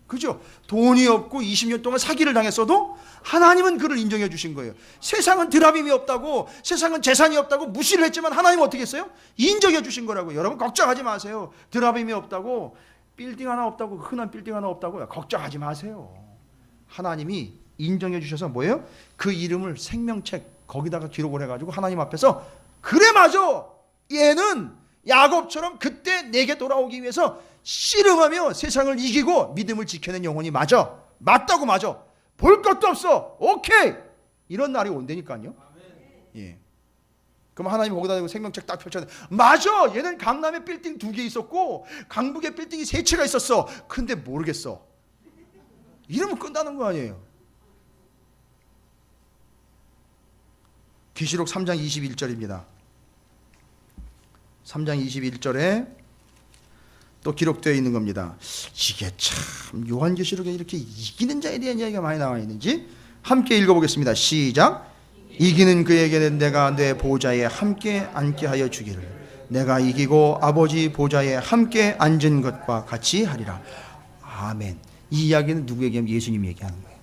그죠? 돈이 없고 20년 동안 사기를 당했어도 하나님은 그를 인정해 주신 거예요. 세상은 드라빔이 없다고, 세상은 재산이 없다고 무시를 했지만 하나님은 어떻게 했어요? 인정해 주신 거라고. 여러분 걱정하지 마세요. 드라빔이 없다고, 빌딩 하나 없다고, 흔한 빌딩 하나 없다고요. 걱정하지 마세요. 하나님이 인정해 주셔서 뭐예요? 그 이름을 생명책 거기다가 기록을 해가지고 하나님 앞에서 그래 맞아. 얘는 야곱처럼 그때 내게 돌아오기 위해서 씨름하며 세상을 이기고 믿음을 지켜낸 영혼이 맞아. 맞다고 맞아. 볼 것도 없어. 오케이. 이런 날이 온다니까요. 예. 그럼 하나님 거기다 대고 생명책 딱 펼쳐내. 맞아. 얘는 강남에 빌딩 2개 있었고 강북에 빌딩이 3채가 있었어. 근데 모르겠어. 이러면 끝나는 거 아니에요. 계시록 3장 21절입니다. 3장 21절에 또 기록되어 있는 겁니다. 이게 참 요한계시록에 이렇게 이기는 자에 대한 이야기가 많이 나와 있는지 함께 읽어보겠습니다. 시작. 이기는 그에게는 내가 내 보좌에 함께 앉게 하여 주기를 내가 이기고 아버지 보좌에 함께 앉은 것과 같이 하리라. 아멘. 이 이야기는 누구 얘기하면 예수님이 얘기하는 거예요.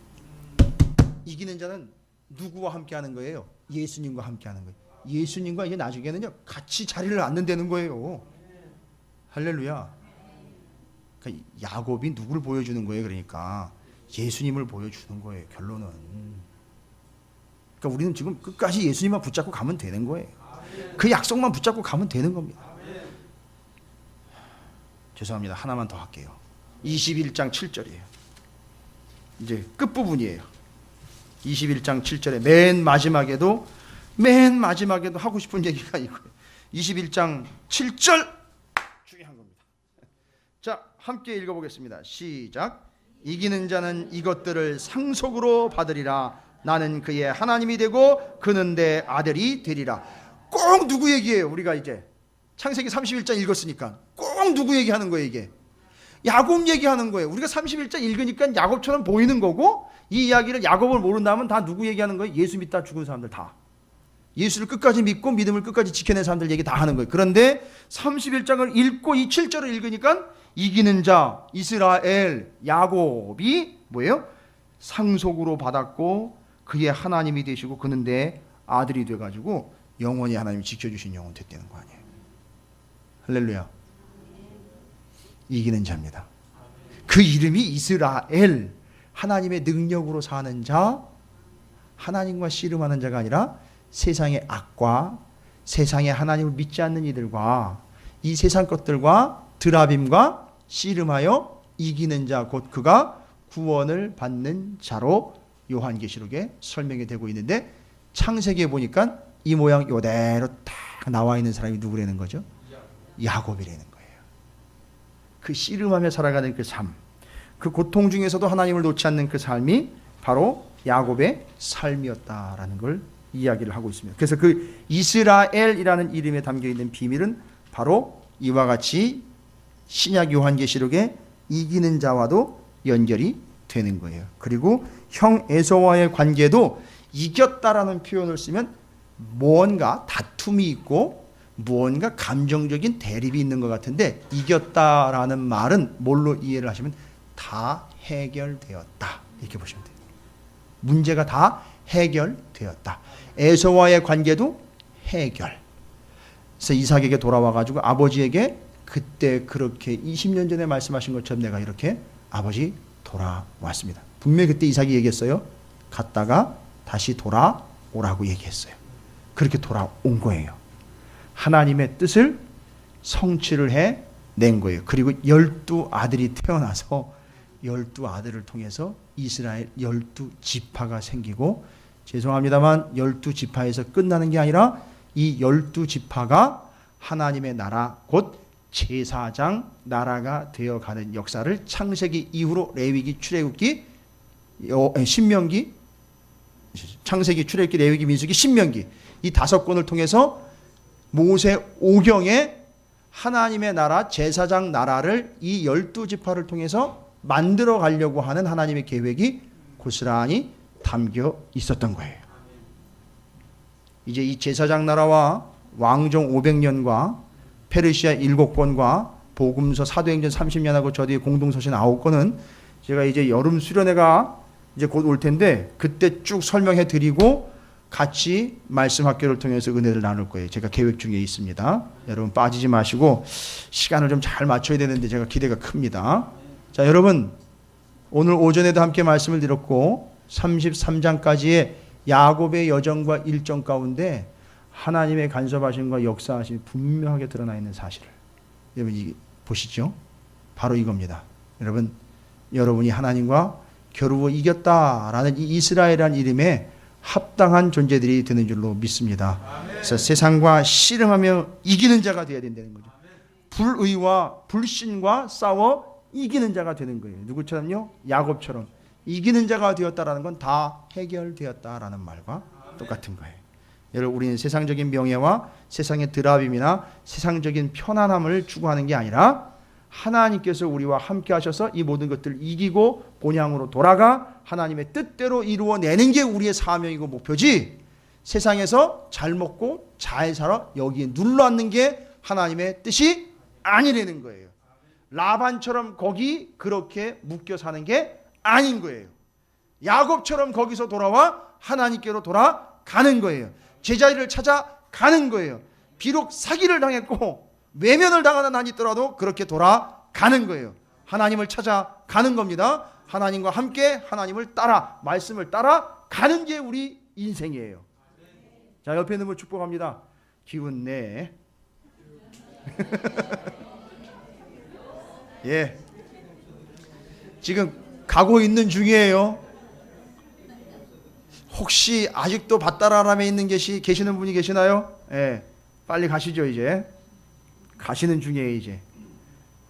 이기는 자는 누구와 함께 하는 거예요? 예수님과 함께 하는 거예요. 예수님과 이제 나중에는요 같이 자리를 앉는다는 거예요. 할렐루야. 그러니까 야곱이 누구를 보여주는 거예요? 그러니까 예수님을 보여주는 거예요. 결론은. 그러니까 우리는 지금 끝까지 예수님만 붙잡고 가면 되는 거예요. 그 약속만 붙잡고 가면 되는 겁니다. 죄송합니다. 하나만 더 할게요. 21장 7절이에요. 이제 끝부분이에요. 21장 7절에 맨 마지막에도 하고 싶은 얘기가 이거예요. 21장 7절 중요한 겁니다. 자, 함께 읽어보겠습니다. 시작. 이기는 자는 이것들을 상속으로 받으리라. 나는 그의 하나님이 되고 그는 내 아들이 되리라. 꼭 누구 얘기예요? 우리가 이제 창세기 31장 읽었으니까 꼭 누구 얘기하는 거예요? 이게 야곱 얘기하는 거예요. 우리가 31장 읽으니까 야곱처럼 보이는 거고, 이 이야기를 야곱을 모른다면 다 누구 얘기하는 거예요? 예수 믿다 죽은 사람들 다. 예수를 끝까지 믿고 믿음을 끝까지 지켜낸 사람들 얘기 다 하는 거예요. 그런데 31장을 읽고 이 7절을 읽으니까 이기는 자 이스라엘 야곱이 뭐예요? 상속으로 받았고 그의 하나님이 되시고 그는 내 아들이 돼가지고 영원히 하나님이 지켜주신 영혼 됐다는 거 아니에요. 할렐루야. 이기는 자입니다. 그 이름이 이스라엘, 하나님의 능력으로 사는 자, 하나님과 씨름하는 자가 아니라 세상의 악과 세상의 하나님을 믿지 않는 이들과 이 세상 것들과 드라빔과 씨름하여 이기는 자, 곧 그가 구원을 받는 자로 요한계시록에 설명이 되고 있는데, 창세기에 보니까 이 모양 이대로 딱 나와 있는 사람이 누구라는 거죠? 야곱이라는 거예요. 그 씨름하며 살아가는 그 삶, 그 고통 중에서도 하나님을 놓지 않는 그 삶이 바로 야곱의 삶이었다라는 걸 이야기를 하고 있습니다. 그래서 그 이스라엘이라는 이름에 담겨있는 비밀은 바로 이와 같이 신약 요한계시록에 이기는 자와도 연결이 되는 거예요. 그리고 형 에서와의 관계도 이겼다라는 표현을 쓰면 무언가 다툼이 있고 무언가 감정적인 대립이 있는 것 같은데, 이겼다라는 말은 뭘로 이해를 하시면 다 해결되었다 이렇게 보시면 돼요. 문제가 다 해결되었다. 에서와의 관계도 해결. 그래서 이삭에게 돌아와가지고 아버지에게 그때 그렇게 20년 전에 말씀하신 것처럼 내가 이렇게 아버지 돌아왔습니다. 분명히 그때 이삭이 얘기했어요. 갔다가 다시 돌아오라고 얘기했어요. 그렇게 돌아온 거예요. 하나님의 뜻을 성취를 해낸 거예요. 그리고 12아들이 태어나서 12아들을 통해서 이스라엘 12지파가 생기고, 죄송합니다만 12지파에서 끝나는 게 아니라 이 12지파가 하나님의 나라 곧 제사장 나라가 되어가는 역사를 창세기 이후로 레위기, 출애굽기, 신명기, 창세기, 출애굽기, 레위기, 민수기, 신명기 이 5권을 통해서 모세 오경에 하나님의 나라, 제사장 나라를 이 12지파를 통해서 만들어 가려고 하는 하나님의 계획이 고스란히 담겨 있었던 거예요. 이제 이 제사장 나라와 왕정 500년과 페르시아 7권과 복음서 사도행전 30년하고 저 뒤에 공동서신 9권은 제가 이제 여름 수련회가 이제 곧 올 텐데 그때 쭉 설명해 드리고 같이 말씀 학교를 통해서 은혜를 나눌 거예요. 제가 계획 중에 있습니다. 여러분 빠지지 마시고 시간을 좀 잘 맞춰야 되는데 제가 기대가 큽니다. 자, 여러분 오늘 오전에도 함께 말씀을 드렸고 33장까지의 야곱의 여정과 일정 가운데 하나님의 간섭하심과 역사하심이 분명하게 드러나 있는 사실을 여러분 보시죠. 바로 이겁니다. 여러분이 하나님과 겨루어 이겼다라는 이 이스라엘이라는 이름에 합당한 존재들이 되는 줄로 믿습니다. 그래서 세상과 씨름하며 이기는 자가 되어야 된다는 거죠. 불의와 불신과 싸워 이기는 자가 되는 거예요. 누구처럼요? 야곱처럼 이기는 자가 되었다라는 건 다 해결되었다라는 말과 똑같은 거예요. 여러분, 우리는 세상적인 명예와 세상의 드라빔이나 세상적인 편안함을 추구하는 게 아니라 하나님께서 우리와 함께 하셔서 이 모든 것들을 이기고 본향으로 돌아가 하나님의 뜻대로 이루어내는 게 우리의 사명이고 목표지, 세상에서 잘 먹고 잘 살아 여기에 눌러앉는 게 하나님의 뜻이 아니라는 거예요. 라반처럼 거기 그렇게 묶여 사는 게 아닌 거예요. 야곱처럼 거기서 돌아와 하나님께로 돌아가는 거예요. 제자리를 찾아가는 거예요. 비록 사기를 당했고 외면을 당하는 한이 있더라도 그렇게 돌아가는 거예요. 하나님을 찾아가는 겁니다. 하나님과 함께 하나님을 따라, 말씀을 따라 가는 게 우리 인생이에요. 자, 옆에 있는 분 축복합니다. 기운 내. 예. 지금 가고 있는 중이에요. 혹시 아직도 밭다라람에 있는 계시는 분이 계시나요? 예. 빨리 가시죠, 이제. 가시는 중이에요, 이제.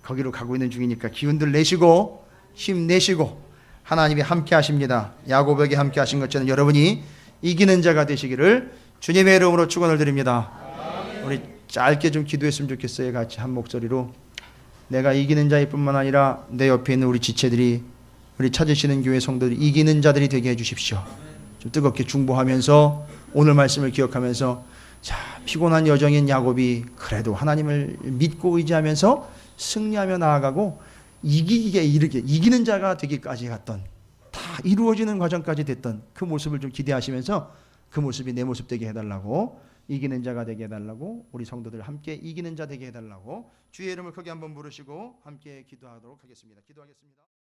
거기로 가고 있는 중이니까 기운들 내시고 힘내시고 하나님이 함께 하십니다. 야곱에게 함께 하신 것처럼 여러분이 이기는 자가 되시기를 주님의 이름으로 축원을 드립니다. 우리 짧게 좀 기도했으면 좋겠어요. 같이 한 목소리로. 내가 이기는 자일 뿐만 아니라 내 옆에 있는 우리 지체들이, 우리 찾으시는 교회 성도들이 이기는 자들이 되게 해주십시오. 좀 뜨겁게 중보하면서 오늘 말씀을 기억하면서, 자, 피곤한 여정인 야곱이 그래도 하나님을 믿고 의지하면서 승리하며 나아가고 이기기에 이르게 이기는 자가 되기까지 갔던, 다 이루어지는 과정까지 됐던 그 모습을 좀 기대하시면서 그 모습이 내 모습 되게 해달라고, 이기는 자가 되게 해달라고, 우리 성도들 함께 이기는 자 되게 해달라고 주의 이름을 크게 한번 부르시고 함께 기도하도록 하겠습니다. 기도하겠습니다.